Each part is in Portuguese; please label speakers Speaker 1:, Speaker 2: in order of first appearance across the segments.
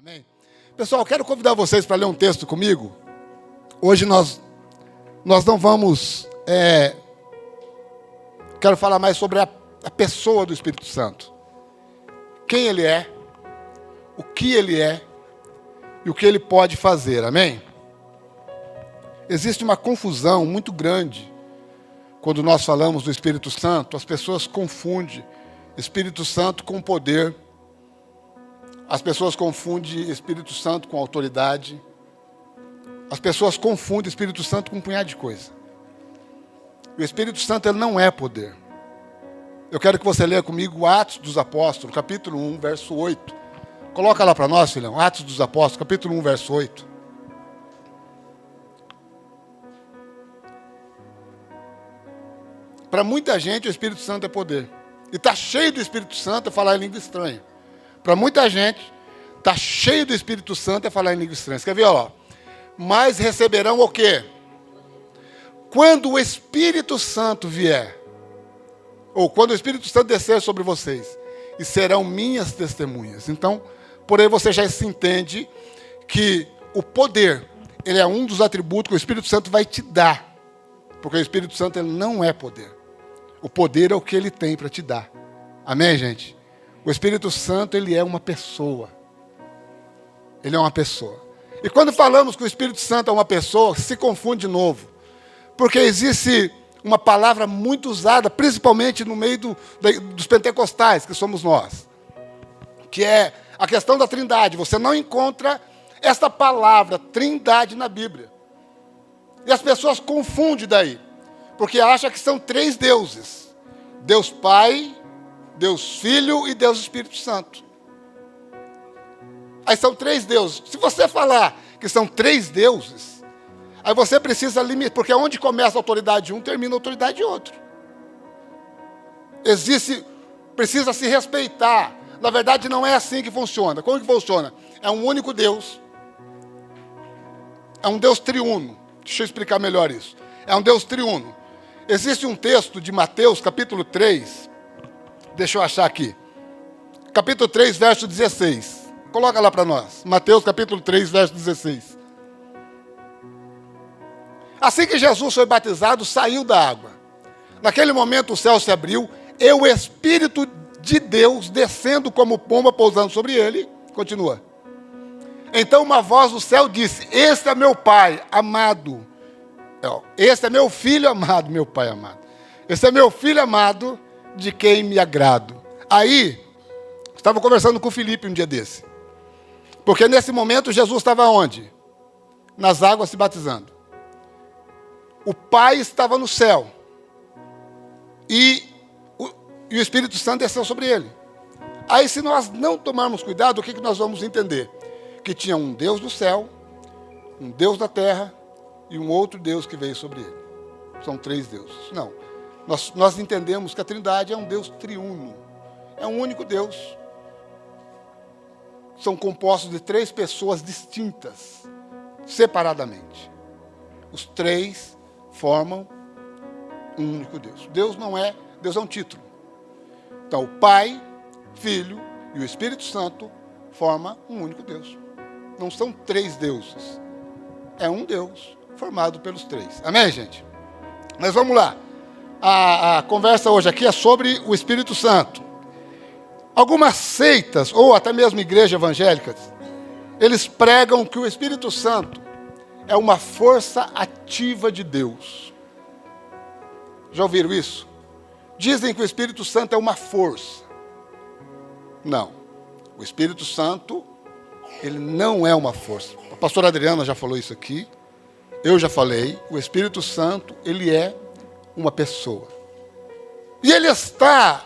Speaker 1: Amém? Pessoal, quero convidar vocês para ler um texto comigo. Hoje nós não vamos... Quero falar mais sobre a pessoa do Espírito Santo. Quem ele é, o que ele é e o que ele pode fazer. Amém? Existe uma confusão muito grande quando nós falamos do Espírito Santo. As pessoas confundem Espírito Santo com poder. As pessoas confundem Espírito Santo com autoridade. As pessoas confundem Espírito Santo com um punhado de coisa. O Espírito Santo ele não é poder. Eu quero que você leia comigo Atos dos Apóstolos, capítulo 1, verso 8. Coloca lá para nós, filhão. Atos dos Apóstolos, capítulo 1, verso 8. Para muita gente, o Espírito Santo é poder. E está cheio do Espírito Santo é falar em língua estranha. Para muita gente, está cheio do Espírito Santo é falar em língua estranha. Você quer ver, ó? Mas receberão o quê? Quando o Espírito Santo vier, ou quando o Espírito Santo descer sobre vocês, e serão minhas testemunhas. Então, por aí você já se entende que o poder, ele é um dos atributos que o Espírito Santo vai te dar. Porque o Espírito Santo ele não é poder. O poder é o que ele tem para te dar. Amém, gente? O Espírito Santo, ele é uma pessoa. Ele é uma pessoa. E quando falamos que o Espírito Santo é uma pessoa, se confunde de novo. Porque existe uma palavra muito usada, principalmente no meio dos pentecostais, que somos nós. Que é a questão da trindade. Você não encontra essa palavra, trindade, na Bíblia. E as pessoas confundem daí. Porque acham que são três deuses. Deus Pai, Deus Filho e Deus Espírito Santo. Aí são três deuses. Se você falar que são três deuses, aí você precisa limitar, porque onde começa a autoridade de um, termina a autoridade de outro. Precisa se respeitar. Na verdade, não é assim que funciona. Como que funciona? É um único Deus. É um Deus triuno. Deixa eu explicar melhor isso. É um Deus triuno. Existe um texto de Mateus, capítulo 3. Deixa eu achar aqui. Capítulo 3, verso 16. Coloca lá para nós. Mateus, capítulo 3, verso 16. Assim que Jesus foi batizado, saiu da água. Naquele momento o céu se abriu e o Espírito de Deus descendo como pomba, pousando sobre ele. Continua. Então uma voz do céu disse: Este é meu Pai amado. Este é meu Filho amado, meu Pai amado. Este é meu Filho amado, de quem me agrado. Aí, estava conversando com o Felipe um dia desse. Porque nesse momento Jesus estava onde? Nas águas se batizando. O Pai estava no céu. E o Espírito Santo desceu sobre ele. Aí, se nós não tomarmos cuidado, o que nós vamos entender? Que tinha um Deus do céu, um Deus da terra e um outro Deus que veio sobre ele. São três deuses. Não. Nós entendemos que a Trindade é um Deus triuno. É um único Deus. São compostos de três pessoas distintas, separadamente. Os três formam um único Deus. Deus é um título. Então, o Pai, Filho e o Espírito Santo formam um único Deus. Não são três deuses. É um Deus formado pelos três. Amém, gente? Mas vamos lá. A conversa hoje aqui é sobre o Espírito Santo. Algumas seitas, ou até mesmo igrejas evangélicas, eles pregam que o Espírito Santo é uma força ativa de Deus. Já ouviram isso? Dizem que o Espírito Santo é uma força. Não. O Espírito Santo, ele não é uma força. A pastora Adriana já falou isso aqui. Eu já falei. O Espírito Santo, ele é uma pessoa. E ele está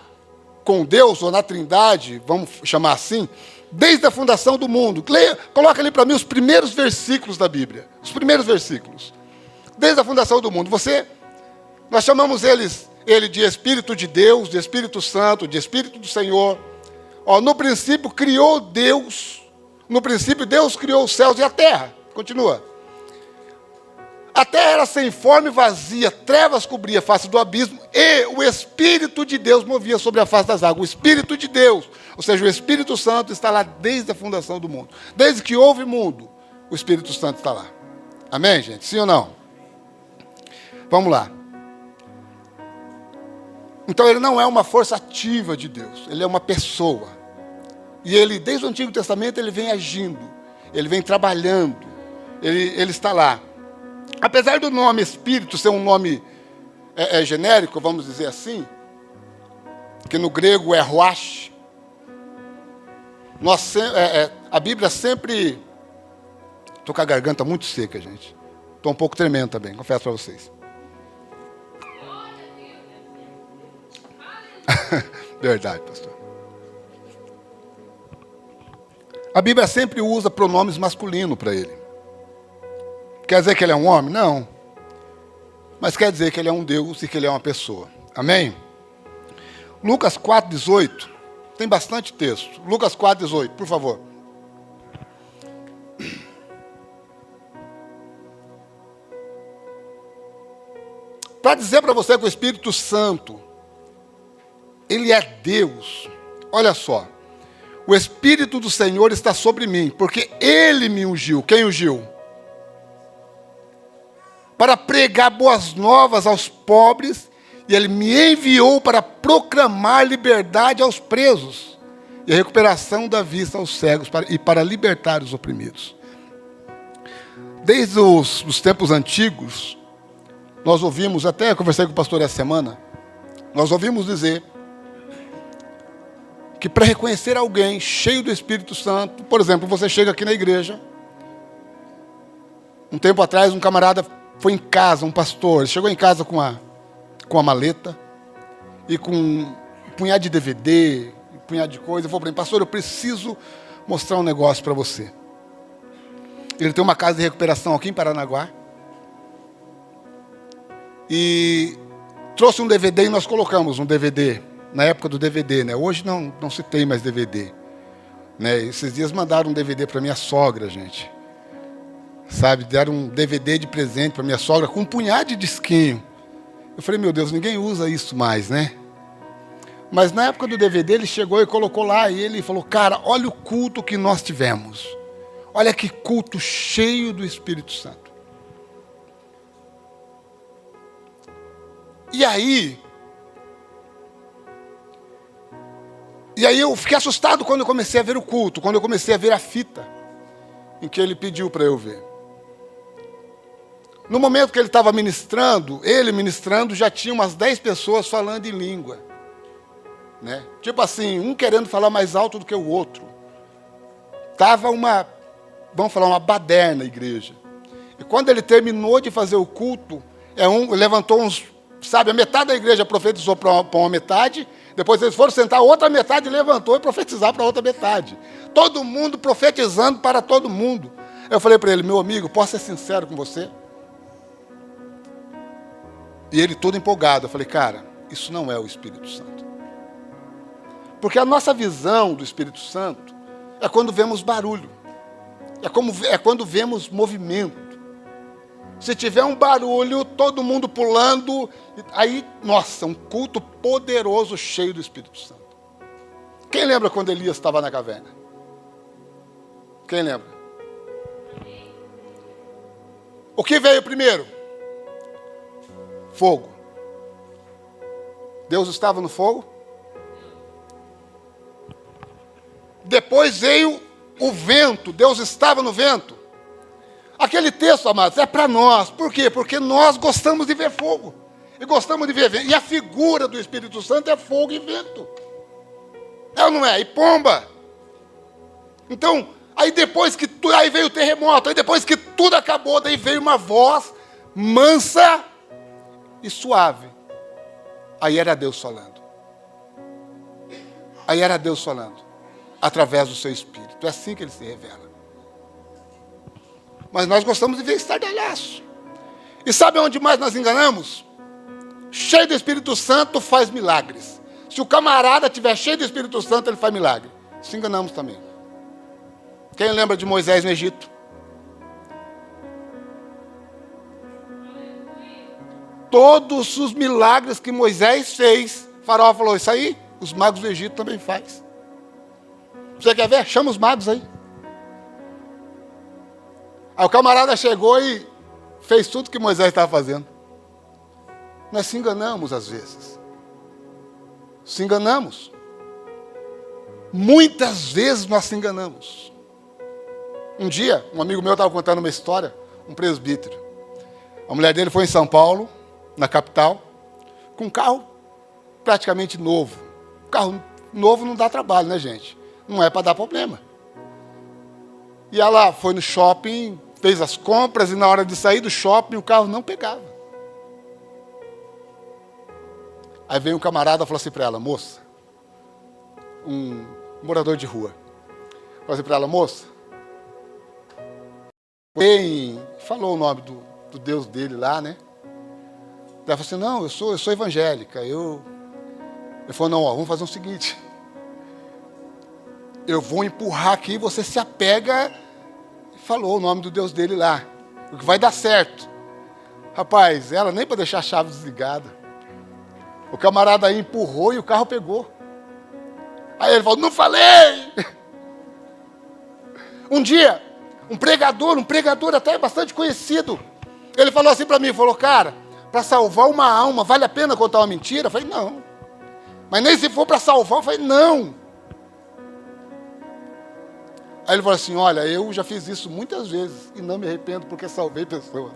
Speaker 1: com Deus, ou na Trindade, vamos chamar assim, desde a fundação do mundo. Coloca ali para mim os primeiros versículos da Bíblia. Os primeiros versículos. Desde a fundação do mundo. Nós chamamos ele de Espírito de Deus, de Espírito Santo, de Espírito do Senhor. No princípio criou Deus. No princípio Deus criou os céus e a terra. Continua. A terra era sem forma e vazia, trevas cobria a face do abismo, e o Espírito de Deus movia sobre a face das águas. O Espírito de Deus. Ou seja, o Espírito Santo está lá desde a fundação do mundo. Desde que houve mundo, o Espírito Santo está lá. Amém, gente? Sim ou não? Vamos lá. Então ele não é uma força ativa de Deus, ele é uma pessoa. E ele, desde o Antigo Testamento, ele vem agindo, ele vem trabalhando, ele está lá. Apesar do nome Espírito ser um nome genérico, vamos dizer assim, que no grego é Ruach, a Bíblia sempre... Estou com a garganta muito seca, gente. Estou um pouco tremendo também, confesso para vocês. Verdade, pastor. A Bíblia sempre usa pronomes masculinos para ele. Quer dizer que ele é um homem? Não. Mas quer dizer que ele é um Deus e que ele é uma pessoa. Amém? Lucas 4,18. Tem bastante texto. Lucas 4,18, por favor. Para dizer para você que o Espírito Santo, ele é Deus. Olha só. O Espírito do Senhor está sobre mim, porque ele me ungiu. Quem ungiu? Para pregar boas novas aos pobres, e ele me enviou para proclamar liberdade aos presos, e a recuperação da vista aos cegos, e para libertar os oprimidos. Desde os tempos antigos, nós ouvimos, até conversei com o pastor essa semana, nós ouvimos dizer que para reconhecer alguém cheio do Espírito Santo, por exemplo, você chega aqui na igreja, um tempo atrás um camarada foi em casa, um pastor, ele chegou em casa com a maleta e com um punhado de DVD, um punhado de coisa, e falou para mim: pastor, eu preciso mostrar um negócio para você. Ele tem uma casa de recuperação aqui em Paranaguá e trouxe um DVD e nós colocamos um DVD. Na época do DVD, né? Hoje não se tem mais DVD. Né? Esses dias mandaram um DVD para minha sogra, gente. Sabe, deram um DVD de presente para minha sogra com um punhado de disquinho. Eu falei: meu Deus, ninguém usa isso mais, né? Mas na época do DVD ele chegou e colocou lá e ele falou: cara, olha o culto que nós tivemos. Olha que culto cheio do Espírito Santo. E aí eu fiquei assustado quando eu comecei a ver o culto, quando eu comecei a ver a fita em que ele pediu para eu ver. No momento que ele estava ministrando, já tinha umas 10 pessoas falando em língua. Né? Tipo assim, um querendo falar mais alto do que o outro. Estava vamos falar, uma baderna a igreja. E quando ele terminou de fazer o culto, levantou a metade da igreja profetizou para uma metade. Depois eles foram sentar, a outra metade levantou e profetizar para a outra metade. Todo mundo profetizando para todo mundo. Eu falei para ele: meu amigo, posso ser sincero com você? E ele todo empolgado. Eu falei: cara, isso não é o Espírito Santo. Porque a nossa visão do Espírito Santo é quando vemos barulho. É quando vemos movimento. Se tiver um barulho, todo mundo pulando, aí, nossa, um culto poderoso, cheio do Espírito Santo. Quem lembra quando Elias estava na caverna? Quem lembra? O que veio primeiro? Fogo. Deus estava no fogo. Depois veio o vento. Deus estava no vento. Aquele texto, amados, é para nós. Por quê? Porque nós gostamos de ver fogo. E gostamos de ver vento. E a figura do Espírito Santo é fogo e vento. É ou não é? E pomba. Então, aí depois que aí veio o terremoto. Aí depois que tudo acabou, daí veio uma voz mansa e suave. Aí era Deus falando. Aí era Deus falando. Através do seu Espírito. É assim que ele se revela. Mas nós gostamos de ver estardalhaço. E sabe onde mais nós enganamos? Cheio do Espírito Santo faz milagres. Se o camarada estiver cheio do Espírito Santo, ele faz milagre. Se enganamos também. Quem lembra de Moisés no Egito? Todos os milagres que Moisés fez, o faraó falou: isso aí, os magos do Egito também faz. Você quer ver? Chama os magos aí. Aí o camarada chegou e fez tudo que Moisés estava fazendo. Nós se enganamos às vezes. Se enganamos. Muitas vezes nós se enganamos. Um dia, um amigo meu estava contando uma história, um presbítero. A mulher dele foi em São Paulo, na capital, com um carro praticamente novo. Carro novo não dá trabalho, né, gente? Não é para dar problema. E ela foi no shopping, fez as compras e na hora de sair do shopping o carro não pegava. Aí veio um camarada e falou assim para ela, moça, um morador de rua, falou assim para ela, moça, falou o nome do Deus dele lá, né? Ela falou assim, não, eu sou evangélica. Ele falou, não, ó, vamos fazer o seguinte. Eu vou empurrar aqui, você se apega. Falou o nome do Deus dele lá. O que vai dar certo. Rapaz, ela nem para deixar a chave desligada. O camarada aí empurrou e o carro pegou. Aí ele falou, não falei! Um dia, um pregador até bastante conhecido, ele falou assim para mim, falou, cara, para salvar uma alma, vale a pena contar uma mentira? Eu falei, não. Mas nem se for para salvar, eu falei, não. Aí ele falou assim, olha, eu já fiz isso muitas vezes e não me arrependo porque salvei pessoas.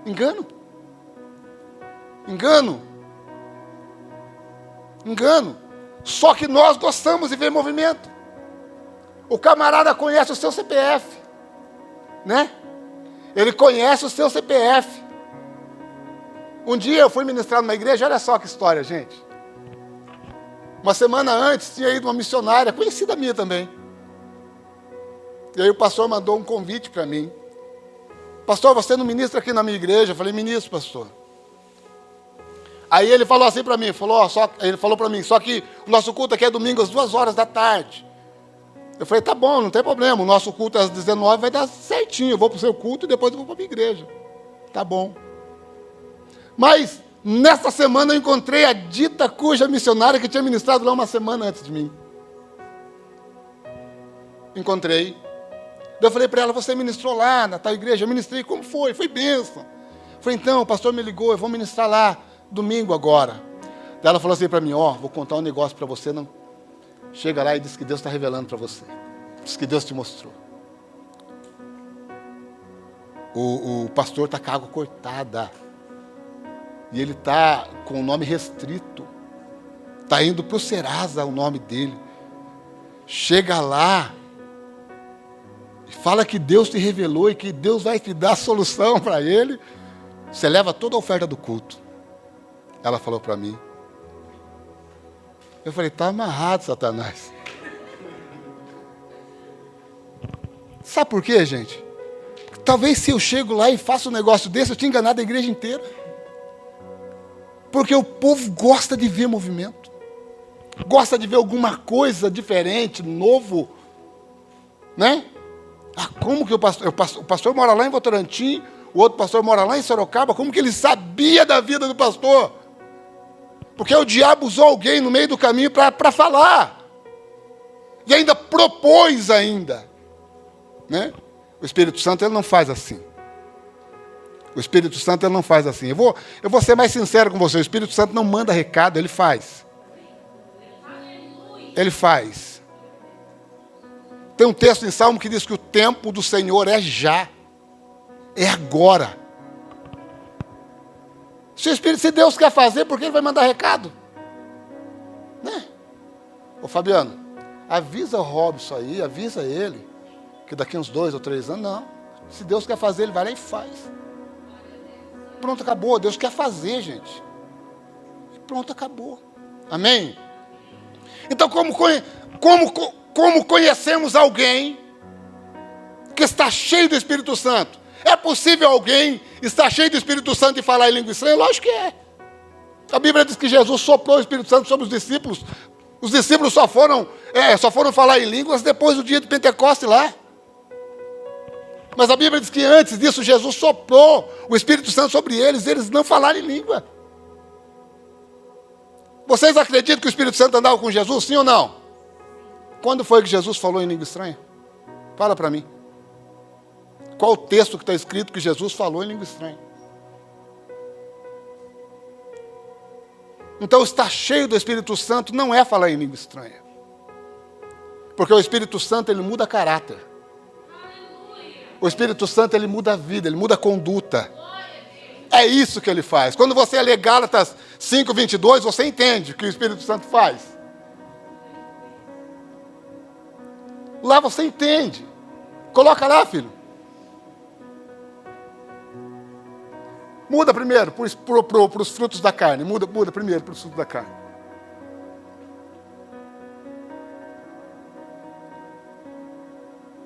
Speaker 1: Engano. Só que nós gostamos de ver movimento. O camarada conhece o seu CPF, né? Ele conhece o seu CPF. Um dia eu fui ministrar numa igreja, olha só que história, gente. Uma semana antes tinha ido uma missionária, conhecida minha também. E aí o pastor mandou um convite para mim. Pastor, você não ministra aqui na minha igreja? Eu falei, ministro, pastor. Aí ele falou assim para mim, ele falou para mim, só que o nosso culto aqui é domingo às 14h. Eu falei, tá bom, não tem problema, o nosso culto às 19h vai dar certinho, eu vou para o seu culto e depois eu vou para a minha igreja. Tá bom. Mas, nessa semana eu encontrei a dita cuja missionária que tinha ministrado lá uma semana antes de mim. Encontrei. Eu falei para ela, você ministrou lá na tal igreja? Eu ministrei, como foi? Foi bênção. Falei, então, o pastor me ligou, eu vou ministrar lá, domingo agora. Daí ela falou assim para mim, vou contar um negócio para você, não. Chega lá e diz que Deus está revelando para você. Diz que Deus te mostrou. O pastor está com a água cortada. E ele está com o nome restrito. Está indo para o Serasa o nome dele. Chega lá. Fala que Deus te revelou e que Deus vai te dar a solução para ele. Você leva toda a oferta do culto. Ela falou para mim. Eu falei, está amarrado, Satanás. Sabe por quê, gente? Talvez se eu chego lá e faço um negócio desse, eu tinha enganado a igreja inteira. Porque o povo gosta de ver movimento. Gosta de ver alguma coisa diferente, novo. Né? Como que o pastor mora lá em Votorantim, o outro pastor mora lá em Sorocaba, como que ele sabia da vida do pastor? Porque o diabo usou alguém no meio do caminho para falar. E ainda propôs ainda. Né? O Espírito Santo ele não faz assim. O Espírito Santo ele não faz assim. Eu vou ser mais sincero com você. O Espírito Santo não manda recado, ele faz. Ele faz. Tem um texto em Salmo que diz que o tempo do Senhor é já. É agora. Se Deus quer fazer, por que Ele vai mandar recado? Né? Ô Fabiano, avisa o Robson aí, avisa ele, que daqui uns 2 ou 3 anos, não. Se Deus quer fazer, Ele vai lá e faz. Pronto, acabou. Deus quer fazer, gente. Pronto, acabou. Amém? Então, como conhecemos alguém que está cheio do Espírito Santo? É possível alguém estar cheio do Espírito Santo e falar em língua estranha? Lógico que é. A Bíblia diz que Jesus soprou o Espírito Santo sobre os discípulos. Os discípulos só foram falar em línguas depois do dia de Pentecostes lá. Mas a Bíblia diz que antes disso Jesus soprou o Espírito Santo sobre eles não falaram em língua. Vocês acreditam que o Espírito Santo andava com Jesus, sim ou não? Quando foi que Jesus falou em língua estranha? Fala para mim. Qual o texto que está escrito que Jesus falou em língua estranha? Então, estar cheio do Espírito Santo não é falar em língua estranha. Porque o Espírito Santo, ele muda caráter. O Espírito Santo, ele muda a vida, ele muda a conduta. É isso que ele faz. Quando você lê Gálatas 5:22, você entende o que o Espírito Santo faz. Lá você entende. Coloca lá, filho. Muda primeiro para os frutos da carne. Muda primeiro para os frutos da carne.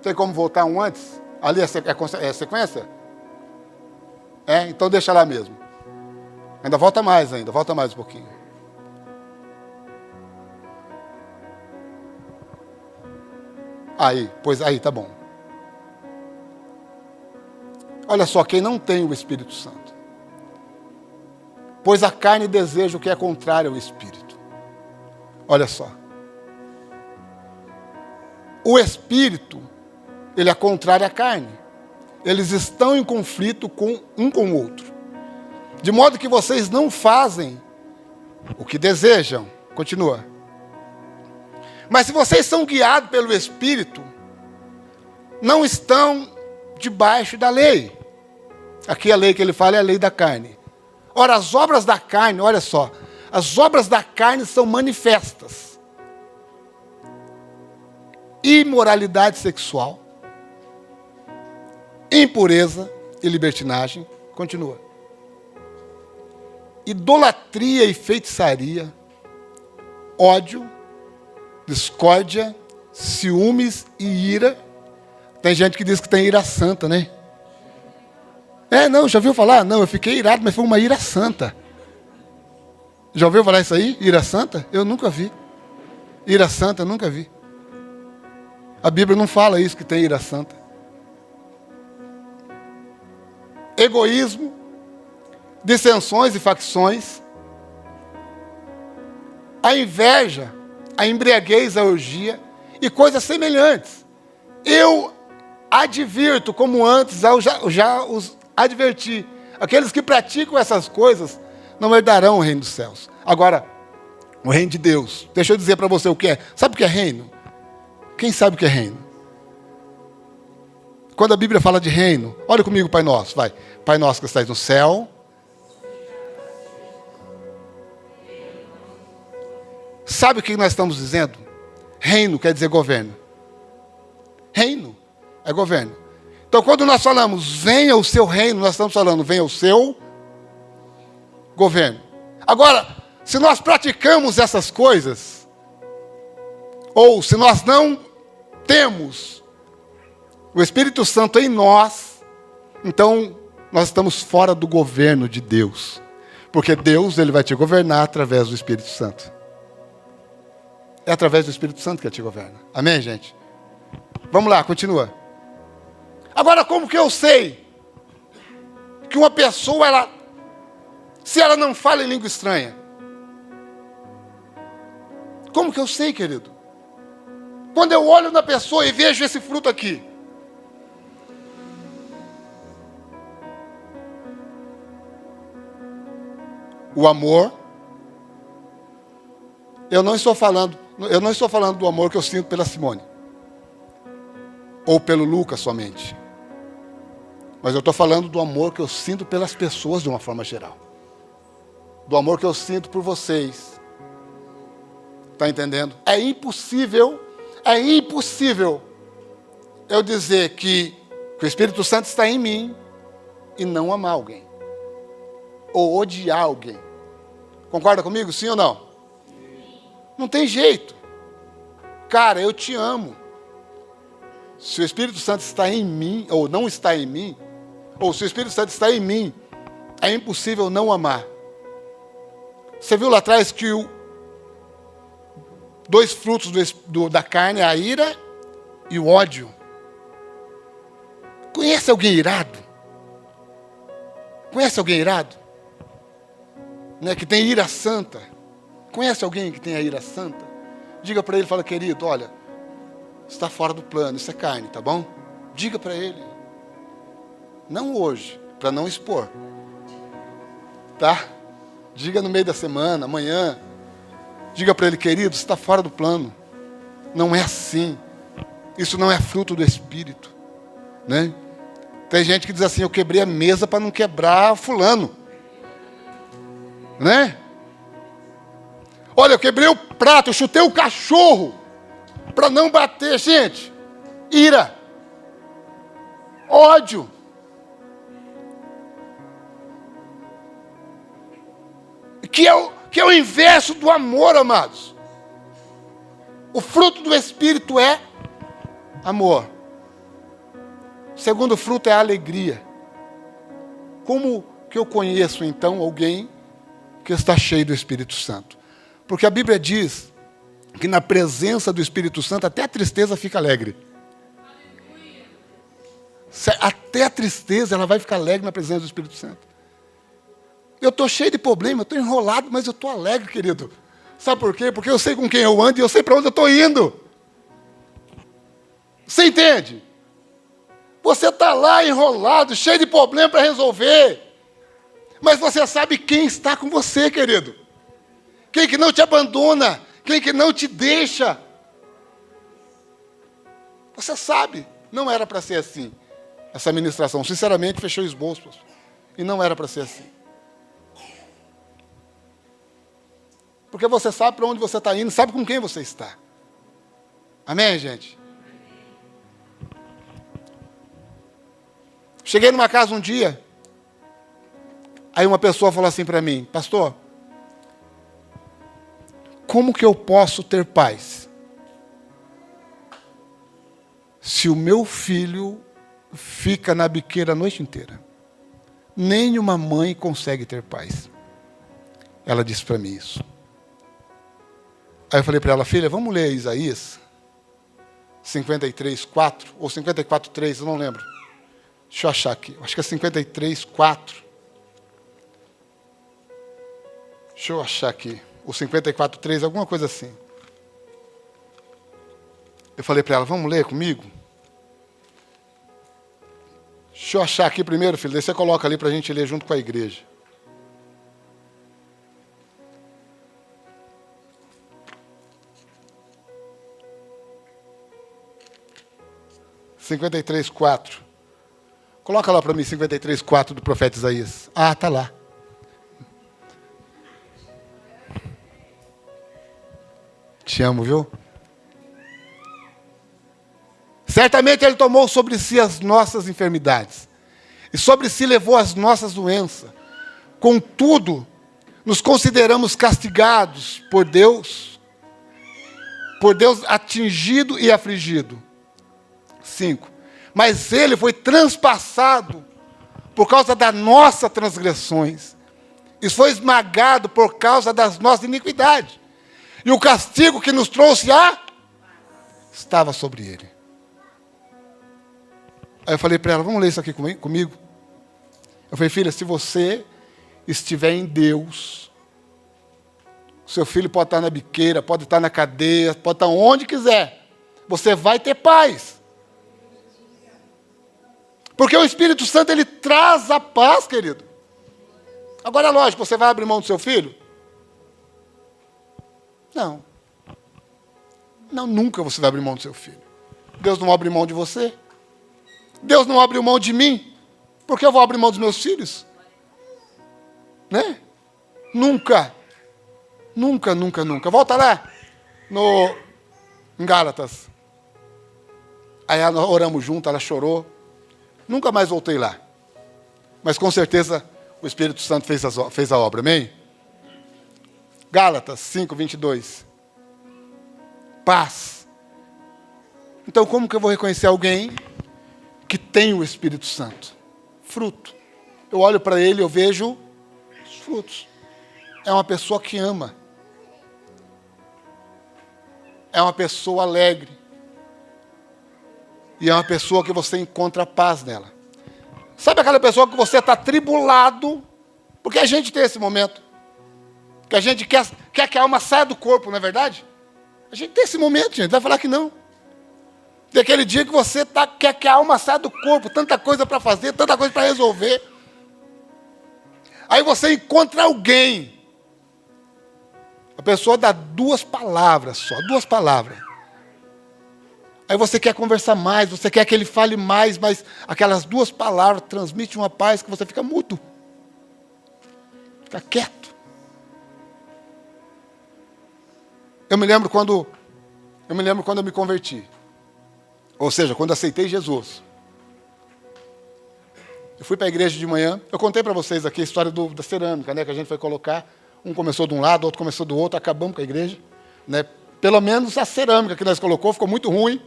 Speaker 1: Tem como voltar um antes? Ali é sequência? Então deixa lá mesmo. Ainda volta mais um pouquinho. Aí, tá bom. Olha só, quem não tem o Espírito Santo, pois a carne deseja o que é contrário ao Espírito. Olha só. O Espírito, ele é contrário à carne. Eles estão em conflito um com o outro. De modo que vocês não fazem o que desejam. Continua. Mas se vocês são guiados pelo Espírito, não estão debaixo da lei. Aqui a lei que ele fala é a lei da carne. Ora, as obras da carne, olha só, as obras da carne são manifestas. Imoralidade sexual, impureza e libertinagem. Continua. Idolatria e feitiçaria, ódio, discórdia, ciúmes e ira. Tem gente que diz que tem ira santa, né? Não, já ouviu falar? Não, eu fiquei irado, mas foi uma ira santa. Já ouviu falar isso aí? Ira santa? Eu nunca vi. Ira santa, eu nunca vi. A Bíblia não fala isso, que tem ira santa. Egoísmo, dissensões e facções, a inveja, a embriaguez, a orgia e coisas semelhantes. Eu advirto, como antes eu já os adverti, aqueles que praticam essas coisas não herdarão o reino dos céus. Agora, o reino de Deus, deixa eu dizer para você o que é. Sabe o que é reino? Quem sabe o que é reino? Quando a Bíblia fala de reino, olha comigo, Pai Nosso, vai. Pai Nosso que estás no céu. Sabe o que nós estamos dizendo? Reino quer dizer governo. Reino é governo. Então, quando nós falamos, venha o seu reino, nós estamos falando, venha o seu governo. Agora, se nós praticamos essas coisas, ou se nós não temos o Espírito Santo em nós, então nós estamos fora do governo de Deus. Porque Deus, ele vai te governar através do Espírito Santo. É através do Espírito Santo que ele te governa. Amém, gente? Vamos lá, continua. Agora, como que eu sei que uma pessoa, se ela não fala em língua estranha? Como que eu sei, querido? Quando eu olho na pessoa e vejo esse fruto aqui. O amor. Eu não estou falando do amor que eu sinto pela Simone. Ou pelo Lucas somente. Mas eu estou falando do amor que eu sinto pelas pessoas de uma forma geral. Do amor que eu sinto por vocês. Está entendendo? É impossível eu dizer que o Espírito Santo está em mim e não amar alguém. Ou odiar alguém. Concorda comigo, sim ou não? Não tem jeito. Cara, eu te amo. Se o Espírito Santo está em mim, ou não está em mim, ou se o Espírito Santo está em mim, é impossível não amar. Você viu lá atrás que dois frutos da carne, a ira e o ódio. Conhece alguém irado? Conhece alguém irado? Né, que tem ira santa? Conhece alguém que tem a ira santa? Diga para ele, fala, querido, olha, está fora do plano, isso é carne, tá bom? Diga para ele. Não hoje, para não expor. Tá? Diga no meio da semana, amanhã. Diga para ele, querido, você está fora do plano. Não é assim. Isso não é fruto do Espírito. Né? Tem gente que diz assim, eu quebrei a mesa para não quebrar fulano. Né? Olha, eu quebrei o prato, eu chutei o cachorro para não bater. Gente, ira, ódio. Que é o inverso do amor, amados. O fruto do Espírito é amor. O segundo fruto é a alegria. Como que eu conheço, então, alguém que está cheio do Espírito Santo? Porque a Bíblia diz que na presença do Espírito Santo até a tristeza fica alegre. Até a tristeza ela vai ficar alegre na presença do Espírito Santo. Eu estou cheio de problema, eu estou enrolado, mas eu estou alegre, querido. Sabe por quê? Porque eu sei com quem eu ando e eu sei para onde eu estou indo. Você entende? Você está lá enrolado, cheio de problema para resolver. Mas você sabe quem está com você, querido. Quem que não te abandona, quem que não te deixa. Você sabe, não era para ser assim. Essa ministração, sinceramente, fechou os bolsos. E não era para ser assim. Porque você sabe para onde você está indo, sabe com quem você está. Amém, gente? Cheguei numa casa um dia, aí uma pessoa falou assim para mim, pastor, como que eu posso ter paz se o meu filho fica na biqueira a noite inteira? Nenhuma mãe consegue ter paz. Ela disse para mim isso. Aí eu falei para ela, filha, vamos ler Isaías 53:4 ou 54:3, eu não lembro. Deixa eu achar aqui, acho que é 53:4. Deixa eu achar aqui, o 54:3, alguma coisa assim. Eu falei para ela, vamos ler comigo? Deixa eu achar aqui primeiro, filho, daí você coloca ali para a gente ler junto com a igreja. (53:4). Coloca lá para mim 53:4 do profeta Isaías. Ah, está lá. Te amo, viu? Certamente Ele tomou sobre si as nossas enfermidades. E sobre si levou as nossas doenças. Contudo, nos consideramos castigados por Deus atingido e afligido. 5. Mas Ele foi transpassado por causa das nossas transgressões. E foi esmagado por causa das nossas iniquidades. E o castigo que nos trouxe estava sobre Ele. Aí eu falei para ela, vamos ler isso aqui comigo? Eu falei, filha, se você estiver em Deus, seu filho pode estar na biqueira, pode estar na cadeia, pode estar onde quiser. Você vai ter paz. Porque o Espírito Santo, ele traz a paz, querido. Agora, lógico, você vai abrir mão do seu filho? Não. Não, nunca você vai abrir mão do seu filho. Deus não abre mão de você. Deus não abriu mão de mim. Por que eu vou abrir mão dos meus filhos? Né? Nunca. Nunca, nunca, nunca. Volta lá. Em Gálatas. Aí nós oramos junto, ela chorou. Nunca mais voltei lá. Mas com certeza o Espírito Santo fez a obra. Amém? Gálatas 5:22. Paz. Então como que eu vou reconhecer alguém que tem o Espírito Santo? Fruto. Eu olho para ele e eu vejo os frutos. É uma pessoa que ama. É uma pessoa alegre. E é uma pessoa que você encontra paz nela. Sabe aquela pessoa que você está tribulado? Porque a gente tem esse momento. Que a gente quer que a alma saia do corpo, não é verdade? A gente tem esse momento, gente. Vai falar que não. Tem aquele dia que você quer que a alma saia do corpo, tanta coisa para fazer, tanta coisa para resolver. Aí você encontra alguém. A pessoa dá 2 palavras só, 2 palavras. Aí você quer conversar mais, você quer que ele fale mais, mas aquelas 2 palavras transmitem uma paz que você fica mudo. Fica quieto. Eu me lembro quando eu me converti. Ou seja, quando aceitei Jesus. Eu fui para a igreja de manhã. Eu contei para vocês aqui a história da cerâmica, né, que a gente foi colocar. Um começou de um lado, outro começou do outro, acabamos com a igreja. Né? Pelo menos a cerâmica que nós colocou ficou muito ruim.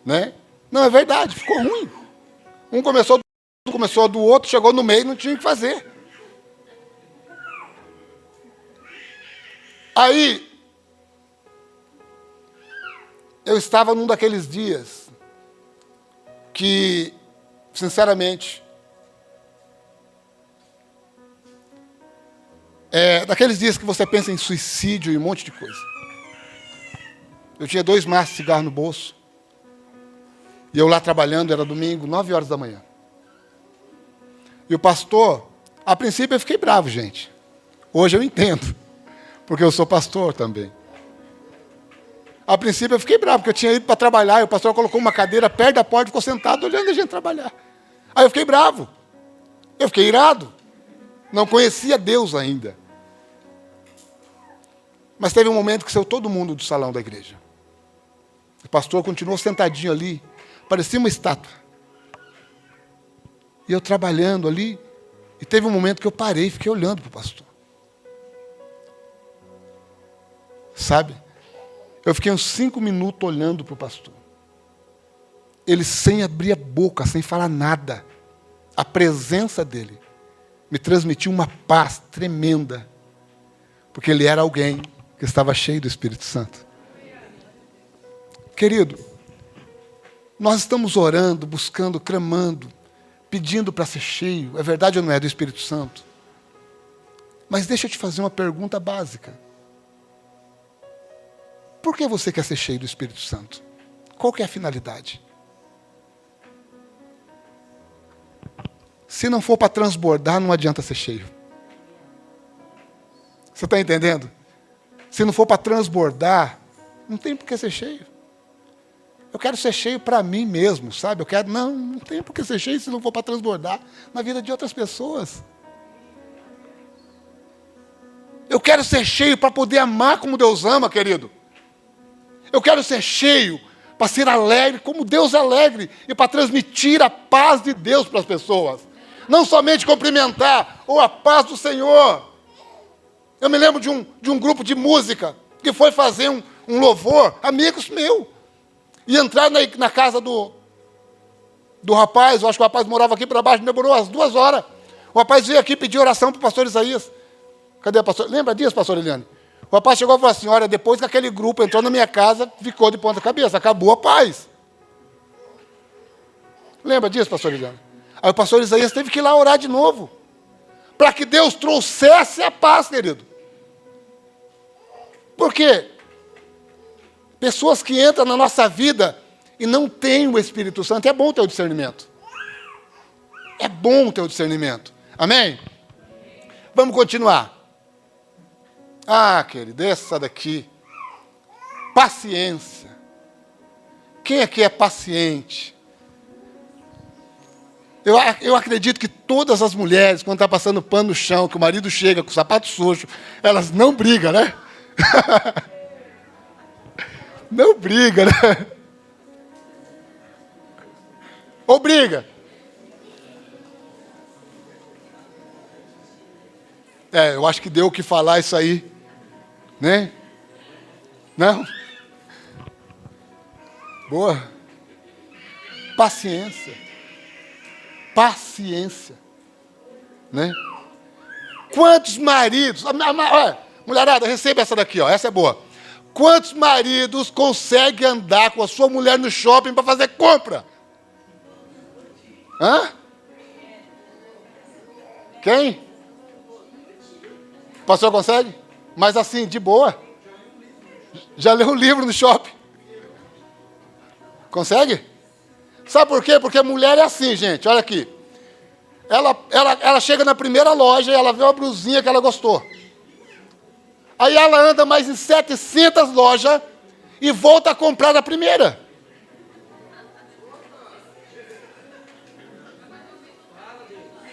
Speaker 1: Né? Não, é verdade, ficou ruim. Um começou do outro, chegou no meio e não tinha o que fazer. Aí, eu estava num daqueles dias que, sinceramente, daqueles dias que você pensa em suicídio e um monte de coisa. Eu tinha 2 maços de cigarro no bolso. E eu lá trabalhando, era domingo, 9 horas da manhã. E o pastor, a princípio eu fiquei bravo, gente. Hoje eu entendo, porque eu sou pastor também. A princípio eu fiquei bravo, porque eu tinha ido para trabalhar, e o pastor colocou uma cadeira perto da porta e ficou sentado olhando a gente trabalhar. Aí eu fiquei bravo. Eu fiquei irado. Não conhecia Deus ainda. Mas teve um momento que saiu todo mundo do salão da igreja. O pastor continuou sentadinho ali, parecia uma estátua. E eu trabalhando ali, e teve um momento que eu parei e fiquei olhando para o pastor. Sabe? Eu fiquei uns 5 minutos olhando para o pastor. Ele sem abrir a boca, sem falar nada. A presença dele me transmitiu uma paz tremenda. Porque ele era alguém que estava cheio do Espírito Santo. Querido, nós estamos orando, buscando, clamando, pedindo para ser cheio. É verdade ou não é do Espírito Santo? Mas deixa eu te fazer uma pergunta básica. Por que você quer ser cheio do Espírito Santo? Qual que é a finalidade? Se não for para transbordar, não adianta ser cheio. Você está entendendo? Se não for para transbordar, não tem por que ser cheio. Eu quero ser cheio para mim mesmo, sabe? Não tem por que ser cheio se não for para transbordar na vida de outras pessoas. Eu quero ser cheio para poder amar como Deus ama, querido. Eu quero ser cheio para ser alegre como Deus é alegre e para transmitir a paz de Deus para as pessoas. Não somente cumprimentar, ou a paz do Senhor. Eu me lembro de um grupo de música que foi fazer um louvor, amigos meus. E entrar na casa do rapaz, eu acho que o rapaz morava aqui para baixo, demorou as 2 horas. O rapaz veio aqui pedir oração para o pastor Isaías. Cadê o pastor? Lembra disso, pastor Eliane? O rapaz chegou e falou assim, olha, depois que aquele grupo entrou na minha casa, ficou de ponta cabeça, acabou a paz. Lembra disso, pastor Eliane? Aí o pastor Isaías teve que ir lá orar de novo, para que Deus trouxesse a paz, querido. Por quê? Pessoas que entram na nossa vida e não têm o Espírito Santo, é bom ter o discernimento. É bom ter o discernimento. Amém? Vamos continuar. Ah, querido, essa daqui. Paciência. Quem aqui é paciente? Eu acredito que todas as mulheres, quando estão passando pano no chão, que o marido chega com o sapato sujo, elas não brigam, né? Não briga, né? Ou briga? Eu acho que deu o que falar isso aí. Né? Não? Boa. Paciência. Paciência. Né? Quantos maridos... Olha, mulherada, receba essa daqui, ó. Essa é boa. Quantos maridos conseguem andar com a sua mulher no shopping para fazer compra? Hã? Quem? O pastor consegue? Mas assim, de boa. Já leu um livro no shopping. Consegue? Sabe por quê? Porque mulher é assim, gente. Olha aqui. Ela chega na primeira loja e ela vê uma blusinha que ela gostou. Aí ela anda mais em 700 lojas e volta a comprar a primeira.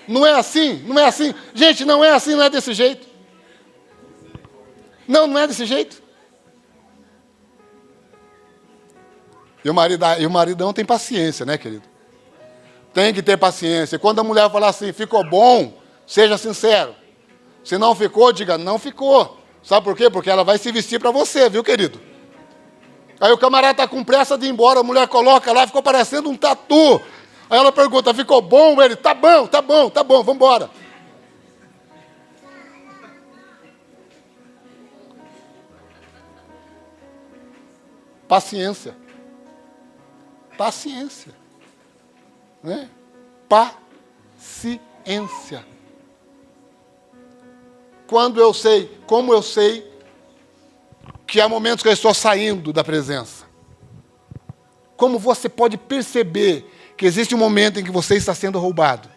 Speaker 1: Não é assim? Não é assim? Gente, não é assim, não é desse jeito. Não, não é desse jeito. E o maridão tem paciência, né, querido? Tem que ter paciência. Quando a mulher falar assim, ficou bom, seja sincero. Se não ficou, diga, não ficou. Sabe por quê? Porque ela vai se vestir para você, viu, querido? Aí o camarada está com pressa de ir embora, a mulher coloca lá, ficou parecendo um tatu. Aí ela pergunta, ficou bom? Ele, tá bom, vamos embora. Paciência. Paciência. Né? Paciência. Como eu sei que há momentos que eu estou saindo da presença. Como você pode perceber que existe um momento em que você está sendo roubado?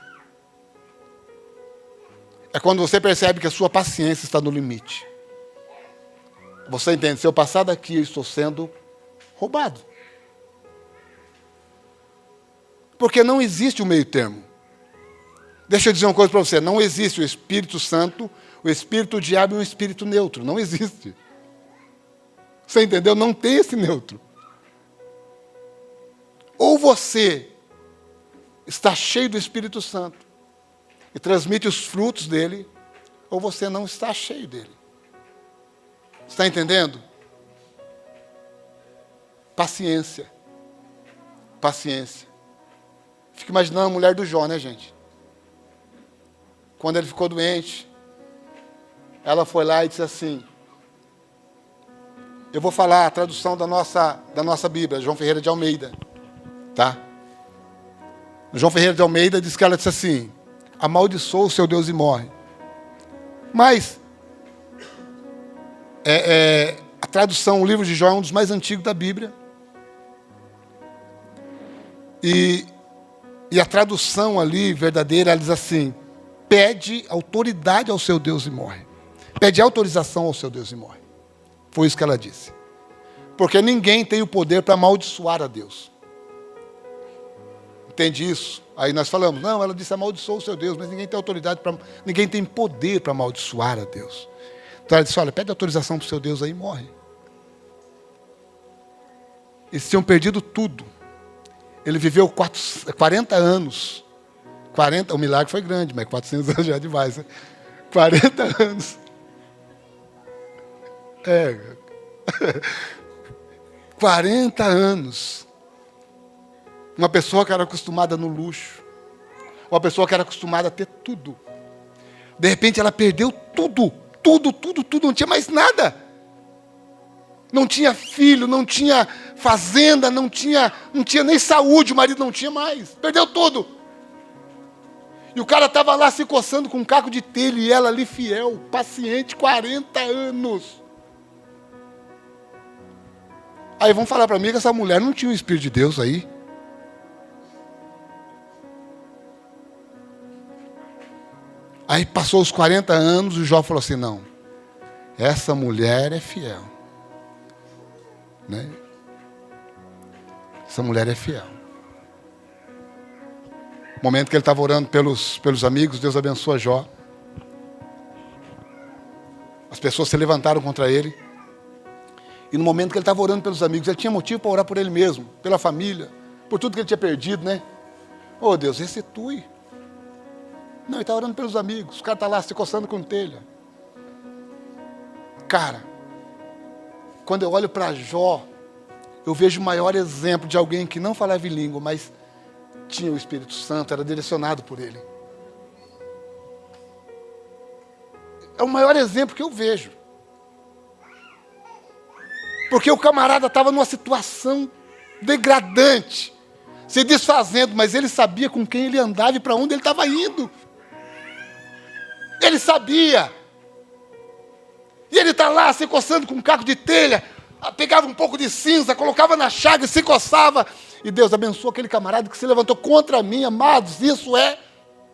Speaker 1: É quando você percebe que a sua paciência está no limite. Você entende, se eu passar daqui, eu estou sendo roubado. Porque não existe o meio termo. Deixa eu dizer uma coisa para você, não existe o Espírito Santo, o Espírito Diabo e o Espírito neutro, não existe. Você entendeu? Não tem esse neutro. Ou você está cheio do Espírito Santo e transmite os frutos dele, ou você não está cheio dele. Está entendendo? Paciência. Paciência. Fico imaginando a mulher do Jó, né, gente? Quando ele ficou doente, ela foi lá e disse assim, eu vou falar a tradução da nossa Bíblia, João Ferreira de Almeida, tá? João Ferreira de Almeida diz que ela disse assim, amaldiçoa o seu Deus e morre. Mas, a tradução, o livro de Jó é um dos mais antigos da Bíblia. E a tradução ali, verdadeira, ela diz assim, pede autoridade ao seu Deus e morre. Pede autorização ao seu Deus e morre. Foi isso que ela disse. Porque ninguém tem o poder para amaldiçoar a Deus. Entende isso? Aí nós falamos, não, ela disse amaldiçoa o seu Deus, mas ninguém tem autoridade para, ninguém tem poder para amaldiçoar a Deus. Então ela disse, olha, pede autorização para o seu Deus aí e morre. Eles tinham perdido tudo. Ele viveu 40 anos. O milagre foi grande, mas 400 anos já é demais. Né? 40 anos. 40 anos. Uma pessoa que era acostumada no luxo. Uma pessoa que era acostumada a ter tudo. De repente ela perdeu tudo. Tudo. Não tinha mais nada. Não tinha filho, não tinha fazenda, não tinha nem saúde, o marido não tinha mais. Perdeu tudo. E o cara estava lá se coçando com um caco de telha e ela ali fiel, paciente, 40 anos. Aí vão falar para mim que essa mulher não tinha o Espírito de Deus aí. Aí passou os 40 anos e o Jó falou assim, não, essa mulher é fiel. Né? Essa mulher é fiel. No momento que ele estava orando pelos amigos, Deus abençoa Jó. As pessoas se levantaram contra ele. E no momento que ele estava orando pelos amigos, ele tinha motivo para orar por ele mesmo, pela família, por tudo que ele tinha perdido, né? Oh Deus, restitui. Não, ele está orando pelos amigos. O cara está lá se coçando com telha. Cara, quando eu olho para Jó, eu vejo o maior exemplo de alguém que não falava em língua, mas tinha o Espírito Santo, era direcionado por ele. É o maior exemplo que eu vejo. Porque o camarada estava numa situação degradante, se desfazendo, mas ele sabia com quem ele andava e para onde ele estava indo. Ele sabia. E ele está lá se coçando com um caco de telha. pegava um pouco de cinza, colocava na chaga e se coçava. E Deus abençoou aquele camarada que se levantou contra mim, amados. Isso é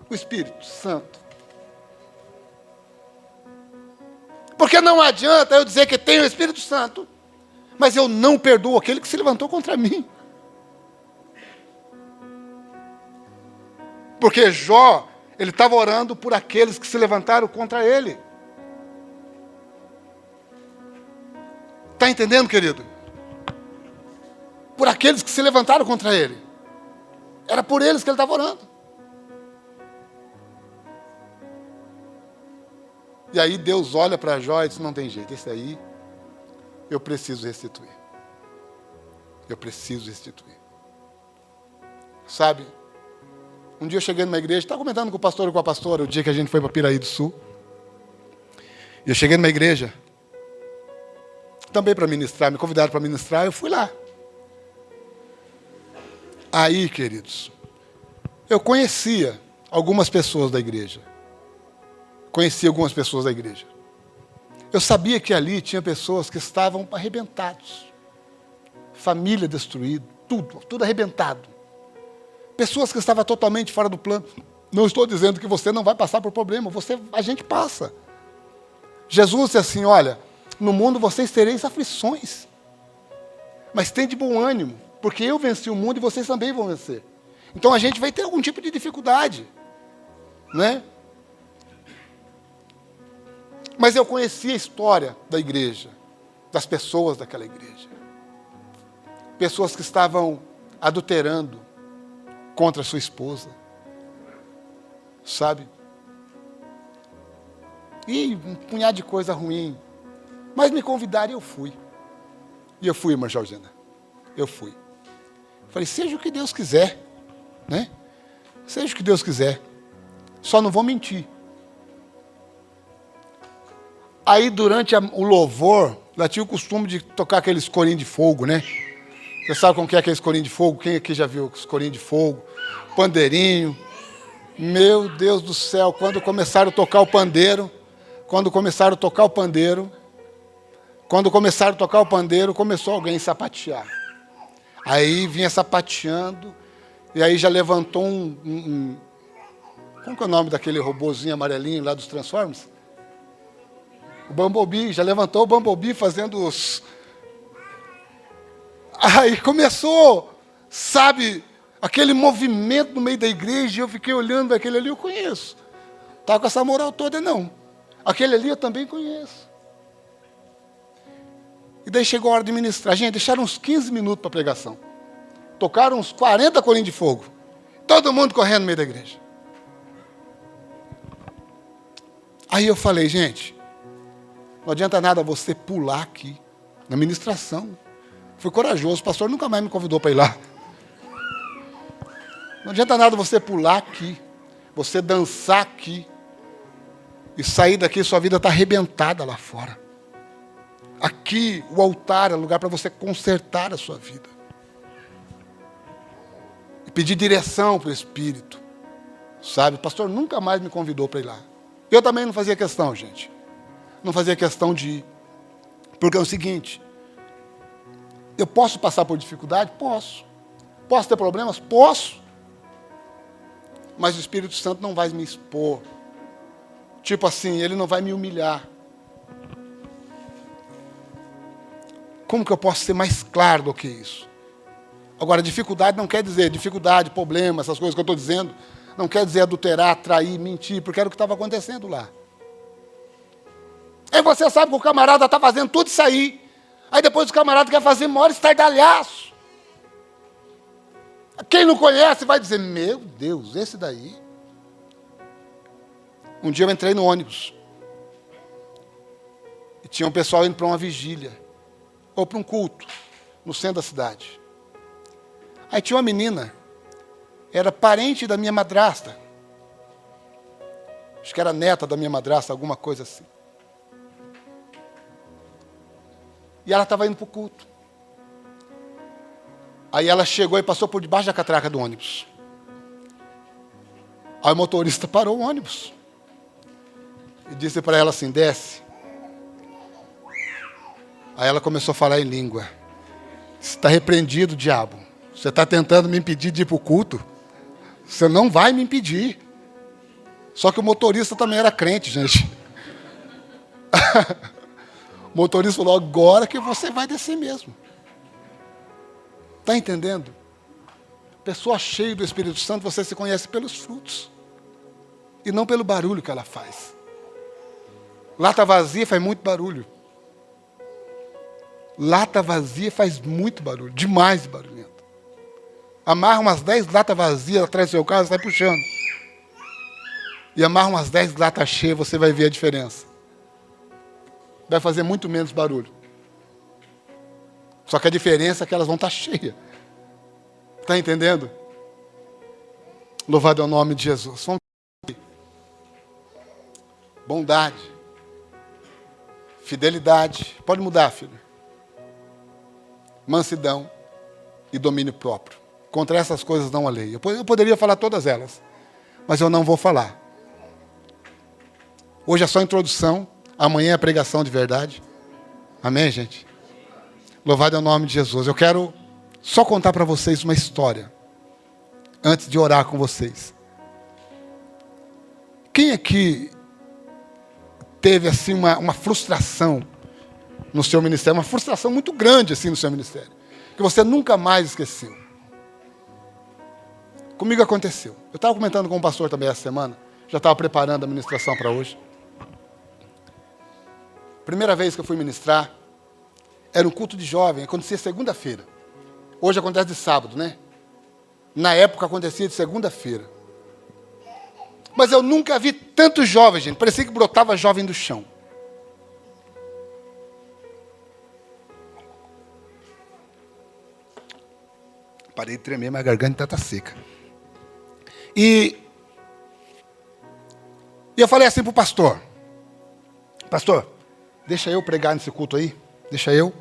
Speaker 1: o Espírito Santo. Porque não adianta eu dizer que tenho o Espírito Santo, mas eu não perdoo aquele que se levantou contra mim. Porque Jó, ele estava orando por aqueles que se levantaram contra ele. Está entendendo, querido? Por aqueles que se levantaram contra ele. Era por eles que ele estava orando. E aí Deus olha para Jó e diz, não tem jeito, esse aí eu preciso restituir. Eu preciso restituir. Sabe? Um dia eu cheguei numa igreja, estava comentando com o pastor e com a pastora, o dia que a gente foi para Piraí do Sul. E eu cheguei numa igreja, também para ministrar, me convidaram para ministrar, eu fui lá. Aí, queridos, eu conhecia algumas pessoas da igreja. Eu sabia que ali tinha pessoas que estavam arrebentados. Família destruída, tudo arrebentado. Pessoas que estavam totalmente fora do plano. Não estou dizendo que você não vai passar por problema, a gente passa. Jesus disse assim, olha, no mundo vocês tereis aflições, mas tem de bom ânimo, porque eu venci o mundo e vocês também vão vencer. Então a gente vai ter algum tipo de dificuldade, né? Mas eu conhecia a história da igreja, das pessoas daquela igreja. Pessoas que estavam adulterando contra a sua esposa, sabe? E um punhado de coisa ruim. Mas me convidaram e eu fui. E eu fui, irmã Georgina. Eu fui. Falei, seja o que Deus quiser, né? Seja o que Deus quiser. Só não vou mentir. Aí, durante o louvor, lá tinha o costume de tocar aqueles corinhos de fogo, né? Você sabe como que é aqueles corinhos de fogo? Quem aqui já viu os corinhos de fogo? Pandeirinho. Meu Deus do céu, quando começaram a tocar o pandeiro, começou alguém a sapatear. Aí vinha sapateando, e aí já levantou como que é o nome daquele robozinho amarelinho lá dos Transformers? O Bumblebee, já levantou o Bumblebee fazendo os... Aí começou, sabe, aquele movimento no meio da igreja, e eu fiquei olhando aquele ali, eu conheço. Estava com essa moral toda, não. Aquele ali eu também conheço. E daí chegou a hora de ministrar. Gente, deixaram uns 15 minutos para a pregação. Tocaram uns 40 corinhos de fogo. Todo mundo correndo no meio da igreja. Aí eu falei, gente, não adianta nada você pular aqui, na ministração. Fui corajoso, o pastor nunca mais me convidou para ir lá. Não adianta nada você pular aqui, você dançar aqui, e sair daqui, sua vida está arrebentada lá fora. Aqui, o altar é lugar para você consertar a sua vida. E pedir direção para o Espírito. Sabe, o pastor nunca mais me convidou para ir lá. Eu também não fazia questão, gente. Não fazia questão de ir. Porque é o seguinte, eu posso passar por dificuldade? Posso. Posso ter problemas? Posso. Mas o Espírito Santo não vai me expor. Tipo assim, ele não vai me humilhar. Como que eu posso ser mais claro do que isso? Agora, dificuldade não quer dizer dificuldade, problema, essas coisas que eu estou dizendo, não quer dizer adulterar, trair, mentir, porque era o que estava acontecendo lá. Aí você sabe que o camarada está fazendo tudo isso aí. Aí depois o camarada quer fazer maior estardalhaço. Quem não conhece vai dizer, meu Deus, esse daí. Um dia eu entrei no ônibus. E tinha um pessoal indo para uma vigília. Ou para um culto. No centro da cidade. Aí tinha uma menina. Era parente da minha madrasta. Acho que era neta da minha madrasta, alguma coisa assim. E ela estava indo para o culto. Aí ela chegou e passou por debaixo da catraca do ônibus. Aí o motorista parou o ônibus. E disse para ela assim, desce. Aí ela começou a falar em língua. Você está repreendido, diabo. Você está tentando me impedir de ir para o culto? Você não vai me impedir. Só que o motorista também era crente, gente. O motorista falou, agora que você vai descer mesmo. Está entendendo? Pessoa cheia do Espírito Santo, você se conhece pelos frutos. E não pelo barulho que ela faz. Lata vazia faz muito barulho. Lata vazia faz muito barulho, demais barulhento. Amarra umas 10 latas vazias atrás do seu carro, sai puxando. E amarra umas 10 latas cheias, você vai ver a diferença. Vai fazer muito menos barulho. Só que a diferença é que elas vão estar cheias. Está entendendo? Louvado é o nome de Jesus. Vamos aqui. Bondade. Fidelidade. Pode mudar, filho. Mansidão e domínio próprio. Contra essas coisas não há lei. Eu poderia falar todas elas, mas eu não vou falar. Hoje é só introdução, amanhã é pregação de verdade. Amém, gente? Louvado é o nome de Jesus. Eu quero só contar para vocês uma história, antes de orar com vocês. Quem aqui teve assim uma frustração no seu ministério, uma frustração muito grande assim no seu ministério, que você nunca mais esqueceu? Comigo aconteceu. Eu estava comentando com o pastor também essa semana, já estava preparando a ministração para hoje. Primeira vez que eu fui ministrar, era um culto de jovem, acontecia segunda-feira. Hoje acontece de sábado, né? Na época acontecia de segunda-feira. Mas eu nunca vi tantos jovens, gente. Parecia que brotava jovem do chão. Parei de tremer, mas a garganta está seca. E eu falei assim para o pastor. Pastor, deixa eu pregar nesse culto aí. Deixa eu.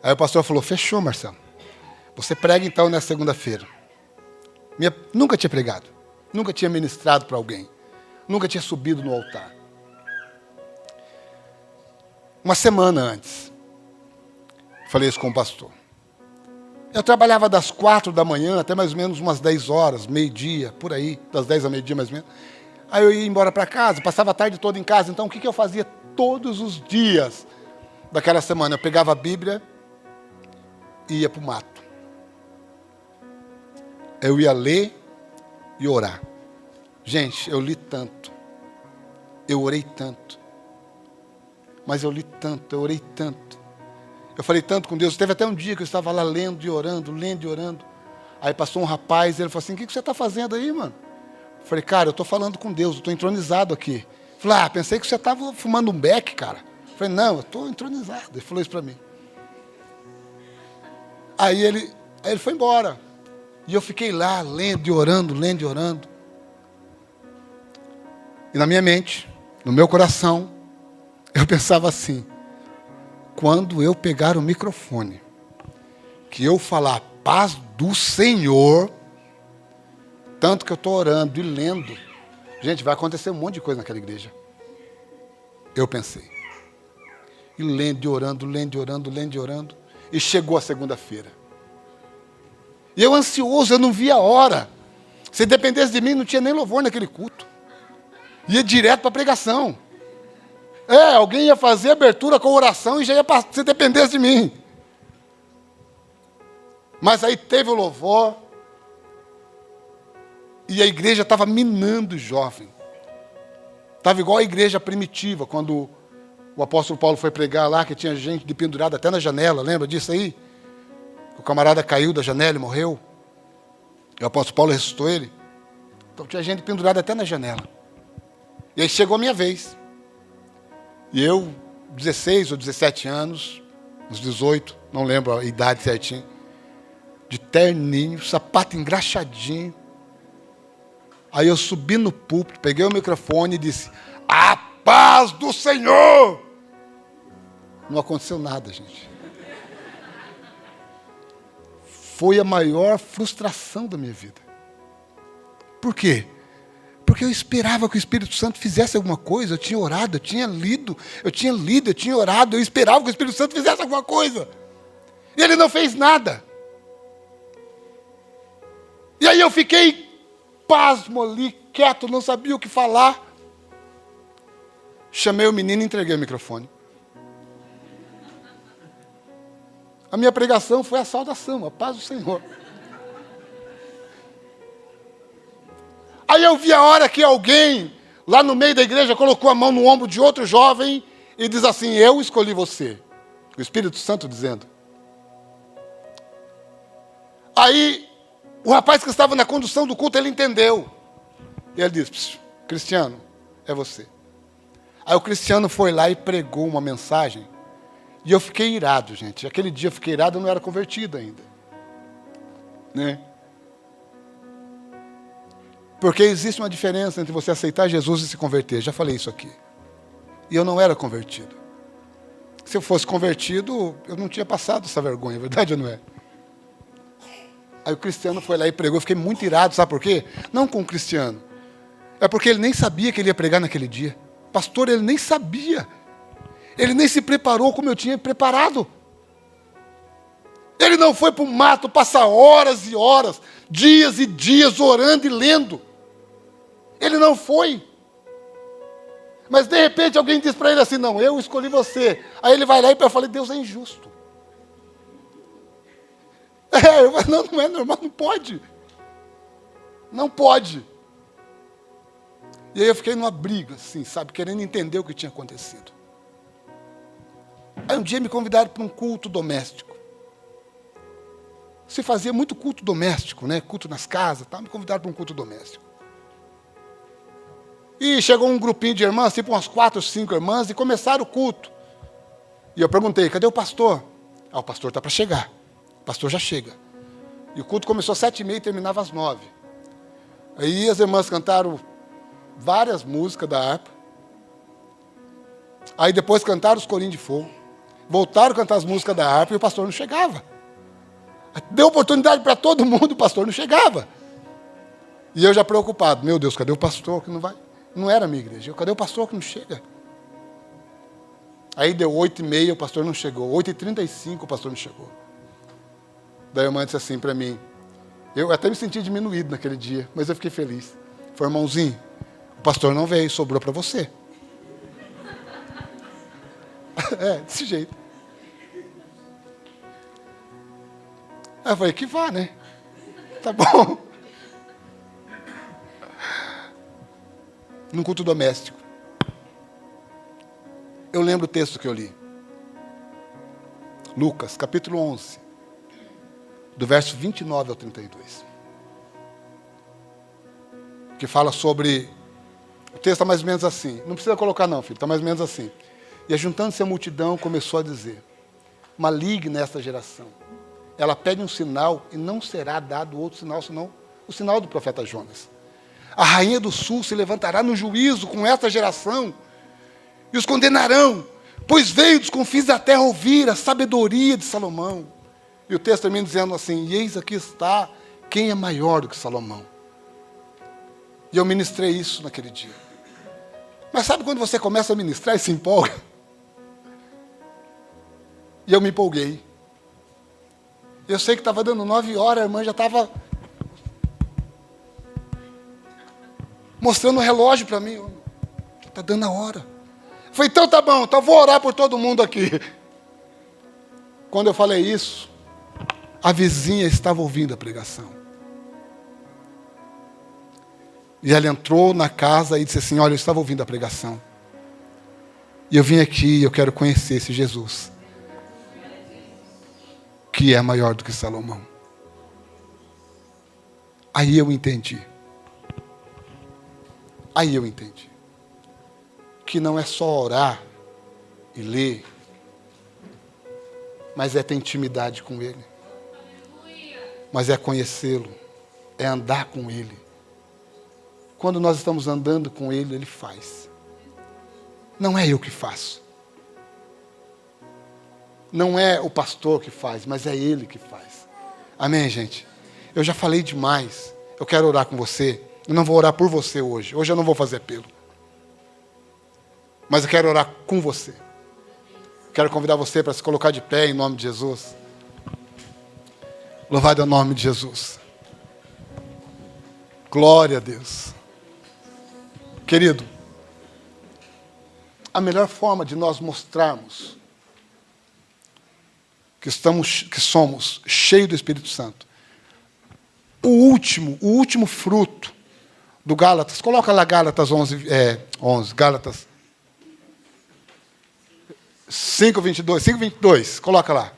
Speaker 1: Aí o pastor falou, fechou, Marcelo. Você prega então nessa segunda-feira. Nunca tinha pregado. Nunca tinha ministrado para alguém. Nunca tinha subido no altar. Uma semana antes, falei isso com o pastor. Eu trabalhava das 4 da manhã até mais ou menos umas 10 horas, meio-dia, por aí, das 10 a meio-dia mais ou menos. Aí eu ia embora para casa, passava a tarde toda em casa. Então o que eu fazia todos os dias daquela semana? Eu pegava a Bíblia e ia para o mato. Eu ia ler e orar. Gente, eu li tanto. Eu orei tanto. Mas eu li tanto, eu orei tanto. Eu falei tanto com Deus. Teve até um dia que eu estava lá lendo e orando, lendo e orando. Aí passou um rapaz, ele falou assim, o que você está fazendo aí, mano? Eu falei, cara, eu estou falando com Deus, eu estou entronizado aqui. Eu falei, pensei que você estava fumando um beck, cara. Eu falei, não, eu estou entronizado. Ele falou isso para mim. Aí ele foi embora. E eu fiquei lá, lendo e orando, lendo e orando. E na minha mente, no meu coração, eu pensava assim, quando eu pegar o microfone, que eu falar paz do Senhor, tanto que eu estou orando e lendo, gente, vai acontecer um monte de coisa naquela igreja. Eu pensei. E lendo e orando, lendo e orando, lendo e orando. E chegou a segunda-feira. E eu ansioso, eu não via a hora. Se dependesse de mim, não tinha nem louvor naquele culto. Ia direto para a pregação. Alguém ia fazer abertura com oração e já ia passar, se dependesse de mim. Mas aí teve o louvor. E a igreja estava minando o jovem. Estava igual a igreja primitiva, quando o apóstolo Paulo foi pregar lá, que tinha gente de pendurada até na janela, lembra disso aí? O camarada caiu da janela e morreu. E o apóstolo Paulo ressuscitou ele. Então tinha gente pendurada até na janela. E aí chegou a minha vez. E eu, 16 ou 17 anos, uns 18, não lembro a idade certinho, de terninho, sapato engraxadinho. Aí eu subi no púlpito, peguei o microfone e disse, a paz do Senhor! Não aconteceu nada, gente. Foi a maior frustração da minha vida. Por quê? Porque Porque eu esperava que o Espírito Santo fizesse alguma coisa. Eu tinha orado, eu tinha lido, eu tinha orado. Eu esperava que o Espírito Santo fizesse alguma coisa. E ele não fez nada. E aí eu fiquei pasmo ali, quieto, não sabia o que falar. Chamei o menino e entreguei o microfone. A minha pregação foi a saudação, a paz do Senhor. Aí eu vi a hora que alguém, lá no meio da igreja, colocou a mão no ombro de outro jovem e diz assim: eu escolhi você. O Espírito Santo dizendo. Aí, o rapaz que estava na condução do culto, ele entendeu. E ele disse: Cristiano, é você. Aí o Cristiano foi lá e pregou uma mensagem. E eu fiquei irado, gente. Aquele dia eu fiquei irado, eu não era convertido ainda. Né? Porque existe uma diferença entre você aceitar Jesus e se converter. Já falei isso aqui. E eu não era convertido. Se eu fosse convertido, eu não tinha passado essa vergonha, verdade ou não é? Aí o Cristiano foi lá e pregou. Eu fiquei muito irado, sabe por quê? Não com o Cristiano. É porque ele nem sabia que ele ia pregar naquele dia. Pastor, ele nem sabia. Ele nem se preparou como eu tinha preparado. Ele não foi para o mato passar horas e horas, dias e dias orando e lendo. Ele não foi. Mas de repente alguém diz para ele assim: não, eu escolhi você. Aí ele vai lá e eu falei: Deus é injusto. Eu falei: não é normal, não pode. Não pode. E aí eu fiquei numa briga, assim, sabe, querendo entender o que tinha acontecido. Aí um dia me convidaram para um culto doméstico. Se fazia muito culto doméstico, né? Culto nas casas, tá? Me convidaram para um culto doméstico. E chegou um grupinho de irmãs, tipo umas 4 ou 5 irmãs, e começaram o culto. E eu perguntei: cadê o pastor? Ah, o pastor está para chegar. O pastor já chega. E o culto começou às 7h30 e terminava às 9h. Aí as irmãs cantaram várias músicas da harpa. Aí depois cantaram os corinhos de fogo. Voltaram a cantar as músicas da harpa e o pastor não chegava. Deu oportunidade para todo mundo, o pastor não chegava. E eu já preocupado: meu Deus, cadê o pastor que não vai? Não era a minha igreja. Cadê o pastor que não chega? Aí deu 8h30, o pastor não chegou. 8h35, o pastor não chegou. Daí a irmã disse assim para mim, eu até me senti diminuído naquele dia, mas eu fiquei feliz. Falei: irmãozinho, o pastor não veio, sobrou para você. Desse jeito. Aí eu falei: que vá, né? Tá bom. Num culto doméstico. Eu lembro o texto que eu li. Lucas, capítulo 11. Do verso 29 ao 32. Que fala sobre... O texto está mais ou menos assim. Não precisa colocar não, filho. Está mais ou menos assim. E ajuntando-se a multidão, começou a dizer: maligna esta geração. Ela pede um sinal e não será dado outro sinal, senão o sinal do profeta Jonas. A rainha do sul se levantará no juízo com esta geração e os condenarão, pois veio dos confins da terra ouvir a sabedoria de Salomão. E o texto termina dizendo assim: e eis aqui está quem é maior do que Salomão. E eu ministrei isso naquele dia. Mas sabe quando você começa a ministrar e se empolga? E eu me empolguei. Eu sei que estava dando 9h, a irmã já estava mostrando o relógio para mim. Está dando a hora. Eu falei: então tá bom, então vou orar por todo mundo aqui. Quando eu falei isso, a vizinha estava ouvindo a pregação. E ela entrou na casa e disse assim: olha, eu estava ouvindo a pregação. E eu vim aqui e eu quero conhecer esse Jesus, que é maior do que Salomão. Aí eu entendi. Que não é só orar e ler, mas é ter intimidade com Ele. Mas é conhecê-lo, é andar com Ele. Quando nós estamos andando com Ele, Ele faz. Não é eu que faço. Não é o pastor que faz, mas é Ele que faz. Amém, gente? Eu já falei demais. Eu quero orar com você. Eu não vou orar por você hoje. Hoje eu não vou fazer apelo. Mas eu quero orar com você. Quero convidar você para se colocar de pé em nome de Jesus. Louvado é o nome de Jesus. Glória a Deus. Querido, a melhor forma de nós mostrarmos que somos cheios do Espírito Santo, o último fruto do Gálatas, coloca lá Gálatas 11, Gálatas 5:22, coloca lá.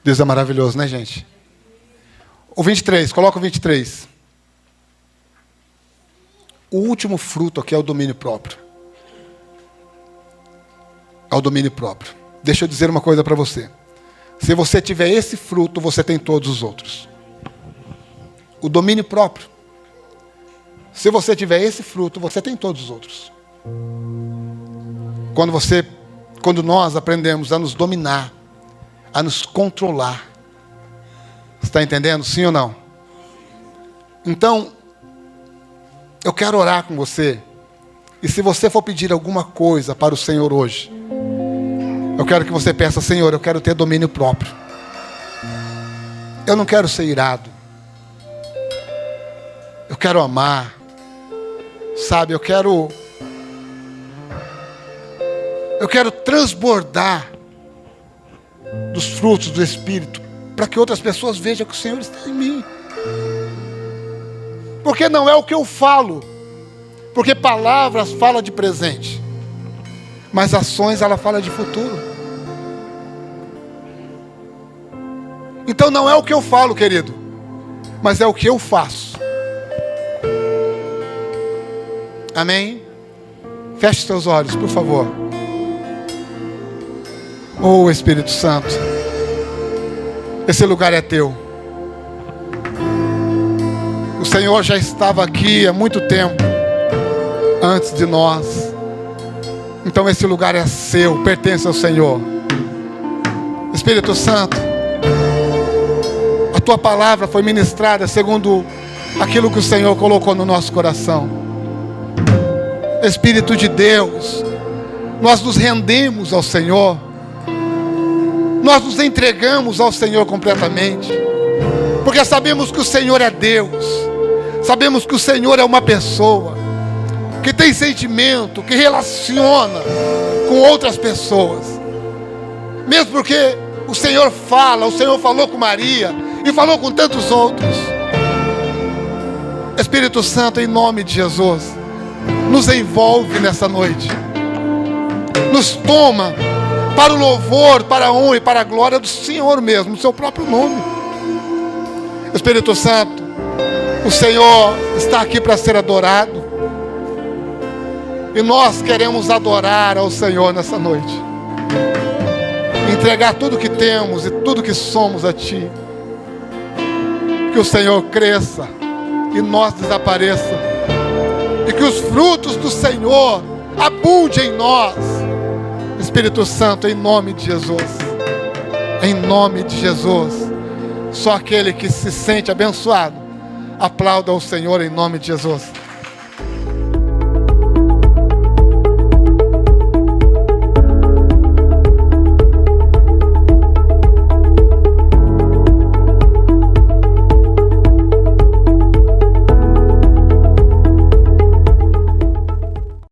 Speaker 1: Deus é maravilhoso, né, gente? O 23, coloca o 23. O último fruto aqui é o domínio próprio. É o domínio próprio. Deixa eu dizer uma coisa para você. Se você tiver esse fruto, você tem todos os outros. O domínio próprio. Se você tiver esse fruto, você tem todos os outros. Quando nós aprendemos a nos dominar, a nos controlar. Você está entendendo? Sim ou não? Então, eu quero orar com você. E se você for pedir alguma coisa para o Senhor hoje, eu quero que você peça: Senhor, eu quero ter domínio próprio. Eu não quero ser irado. Eu quero amar. Sabe, eu quero transbordar dos frutos do Espírito, para que outras pessoas vejam que o Senhor está em mim. Porque não é o que eu falo, porque palavras falam de presente, mas ações ela fala de futuro. Então não é o que eu falo, querido, mas é o que eu faço. Amém? Feche seus olhos, por favor. Oh, Espírito Santo, esse lugar é teu. O Senhor já estava aqui há muito tempo, antes de nós. Então esse lugar é seu, pertence ao Senhor. Espírito Santo, a tua palavra foi ministrada segundo aquilo que o Senhor colocou no nosso coração. Espírito de Deus, nós nos rendemos ao Senhor. Nós nos entregamos ao Senhor completamente, porque sabemos que o Senhor é Deus, sabemos que o Senhor é uma pessoa, que tem sentimento, que relaciona com outras pessoas, mesmo porque o Senhor falou com Maria, e falou com tantos outros. Espírito Santo, em nome de Jesus, nos envolve nessa noite, nos toma, para o louvor, para a honra e para a glória do Senhor mesmo, no seu próprio nome. Espírito Santo, o Senhor está aqui para ser adorado. E nós queremos adorar ao Senhor nessa noite. Entregar tudo que temos e tudo que somos a Ti. Que o Senhor cresça e nós desapareça. E que os frutos do Senhor abundem em nós. Espírito Santo, em nome de Jesus, em nome de Jesus, só aquele que se sente abençoado, aplauda ao Senhor em nome de Jesus.